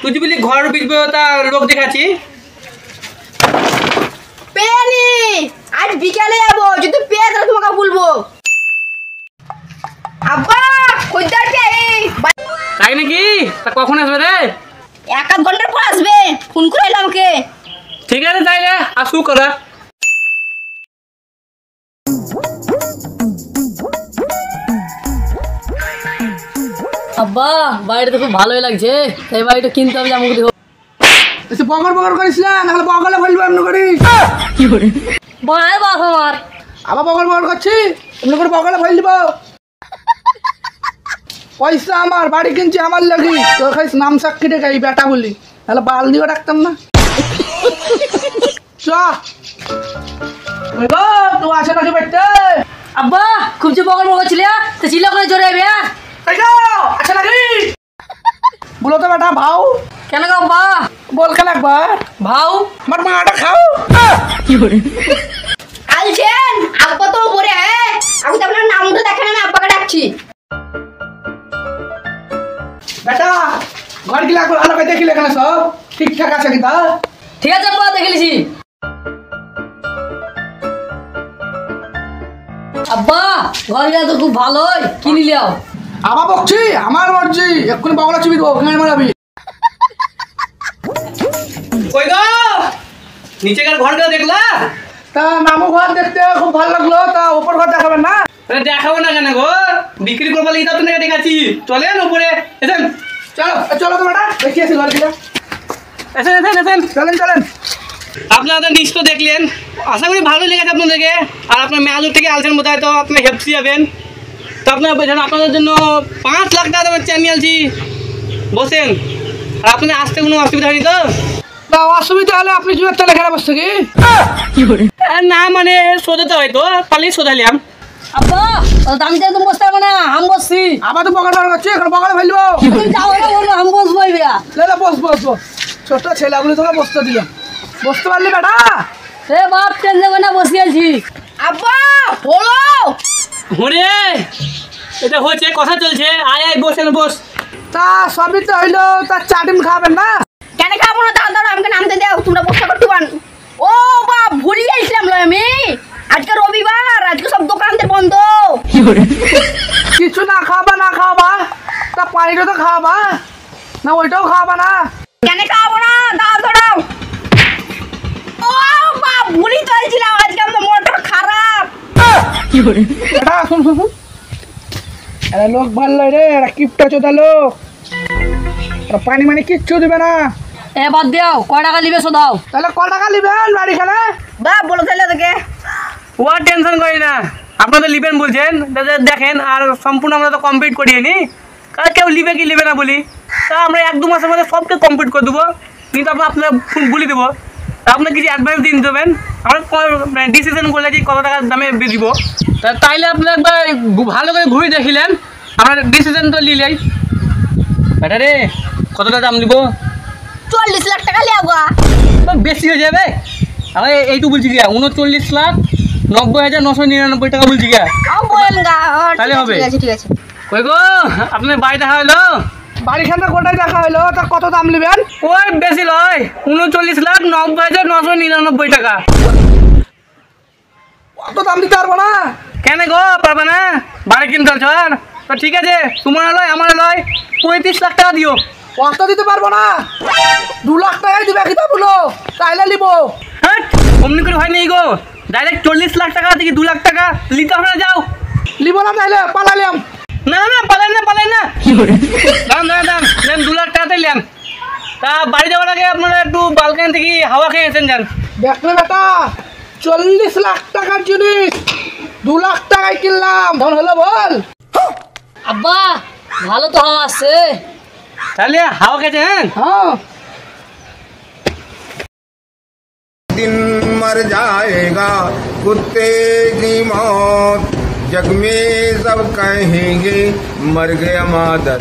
তুই বলি ঘর বিকবে তা লোক দেখাচ্ছি পেনি আজ বিকালে যাবো যদি পেয়ে তাহলে তোমাকে বলবো। আব্বা খদ্দের পেয়ে তাই নাকি? তা কখন আসবে রে? এক আধ ঘন্টার পর আসবে, ফোন করে এলাম আমাকে। ঠিক আছে তাইলে আসু করা। আব্বা বাড়িটা তো খুব ভালোই লাগছে, এই বাড়িটা কিনতে হবে আমাকে। বগর বগর করিস না, নাহলে বগলে ফেলবো এমন করিস। কি করে বড় বাপ আমার আবার বগর বগর করছি, এমন করে বগলে ফেল দিব। পয়সা আমার, বাড়ি কিনছি আমার লাগি, তোর খাইস নাম সাক্ষী রেখে এই বেটা বলি, তাহলে বাল দিও রাখতাম না। চ তো আছে নাকি বেটে? আব্বা খুব যে বগর বগর ছিল তো ছিল করে জোরে আবে আছে নাকি বলো তো বেটা। ভাও কেন গো আব্বা? বল কেন একবার ভাও আমার মাটা খাও। কি করে আলছেন আব্বা তো উপরে আমি তো আপনার নামটা দেখেন, আমি আব্বাকে ডাকছি। বেটা ঘর গিলা করে আলো দেখিলে এখানে সব ঠিকঠাক আছে কি? তা ঠিক আছে আব্বা দেখে লিছি। আব্বা ঘর গিয়া তো খুব ভালোই, কিনি লিয়াও। আবার বকছি, আমার মর্জি, এক্ষুনি বগলা চিবি দেবো, গাঁয়ে মারাবি। কই গো নিচেকার ঘরটা দেখলা? তা নামু ঘর দেখতে খুব ভালো লাগলো, তা উপর ঘর দেখাবেন না? দেখাবো না কেন গো, বিক্রি করবার লাগি তো দেখাচ্ছি। চলেন উপরে এসেন। চলো চলো তো বেটা, দেখিয়েছি ঘর গিলা। এসেন এসেন এসেন, চলেন চলেন। আপনারা নিশ্চয় দেখলেন, আশা করি ভালো লেগেছে আপনাদেরকে। আর আপনার মেয়াদুর থেকে আলছেন বোধ হয়, তো আপনি হেপসি যাবেন। তো আপনারা বলছেন আপনাদের জন্য 5 লাখ টাকা দামের চেয়ার নিয়ে আলছি, বসেন। আর আপনাদের আসতে কোনো অসুবিধা হয়নি তো? তা অসুবিধা হলে আপনি জুয়ের তেলে খেলা বসছে কি? না মানে সোজাতে হয়তো পালিয়ে সোজালিয়াম। আব্বা আমি তো একদম বসতে পারবো না, আম বসছি। আবার তো বগল বার করছি, এখন বগলে ফেলবো। তুমি যাও না, বলবো আম বসবো। লে বস বস বস, ছোট ছেলেগুলি তোকে বসতে দিলাম, বসতে পারলি বেটা? এ বাপ টেনশন না, বসে আছি। আব্বা হলো ঘুরে এটা হচ্ছে, কথা চলছে। আয় আয় বসেন, বস। তা সবই তো হইলো, তা চাটিন খাবেন না? কেন খাবো না? দাঁড়া দাঁড়া আমাকে নামতে দাও, তোমরা বসে করতে পার। ও বাপ ভুলে গেছিলাম আমি, আজকে রবিবার, আজকে সব দোকানদের বন্ধ। কিছু না খাওয়াবা না খাওয়াবা, তা পানিটা তো খাওয়াবা না, ওইটাও খাওয়াবা না? কেন খাবো না? দাও দাঁড়াও। ও বাপ ভুলি তো গেছিলাম, আজকে আমাদের মোটর খারাপ। এটা শুন শুন শুন, এরা লোক ভালো রে, এরা কিপটা চোদা লোক, এরা পানি মানে কিচ্ছু দিবে না। এ বাদ দাও, কয় টাকা নিবে দাও। তাহলে ক টাকা নিবেন বাড়ি খেলে? বাপ বলো তাহলে তোকে ও টেনশন করি না, আপনাদের লিবেন বলছেন, দেখেন। আর সম্পূর্ণ আমরা তো কমপ্লিট করিয়ে নি, কার কেউ লিবে কি লিবে না বলি। তা আমরা 1-2 মাসের মধ্যে সবকে কমপ্লিট করে দেবো, কিন্তু আপনার ফোন বলে দেবো। আপনার কিছু অ্যাডভান্স দিয়ে দেবেন, আমরা ডিসিশন করলে যে কত টাকার দামে দিব। তাইলে আপনার একবার ভালো করে ঘুরে দেখিলেন, আমরা ডিসিশন তো নিলেই। বেটা রে কতটা দাম দিব? 40 লাখ টাকা লিয়াবো। বেশি হয়ে যাবে, আমি এইটু বলছি গিয়া 39,90,999 টাকা বলছি গিয়া। তাহলে হবে। ঠিক আছে। কই গো আপনার বাড়ি দেখা হলো? বাড়িখানটা কোটায় দেখা হইলো, তা কত দাম নেবেন? ওই বেশি নয়, 39,90,999 টাকা। কত দাম দিতে পারবো না। কেন গো পারবে না? বাড়ি কিনতে চল। তো ঠিক আছে, তোমার লয় আমার লয় 35 লাখ টাকা দিও। কত দিতে পারবো না, 2 লাখ টাকাই দিবে কি তা বলো, তাইলে নিব। হ্যাঁ অমনি করে হয় নাই গো, ডাইরেক্ট 40 লাখ টাকা থেকে 2 লাখ টাকা নিতে হবে না। যাও নিব না, তাইলে পালালিয়াম। না না পালাই না দাম 2 লাখ টাকাতে নিলাম। তা বাড়ি যাওয়ার আগে আপনারা একটু বালকানি থেকে হাওয়া খেয়ে এসেন যান। দেখলে বেটা, 40 লাখ টাকার জিনিস 2 লাখ টাকায় কিনলাম, ধন হলো বল। আব্বা ভালো তো হাওয়া আছে, তাহলে হাওয়া খেয়েছেন? हाँ दिन मर जाएगा कुत्ते की मौत, जग में सब कहेंगे मर गया मादर।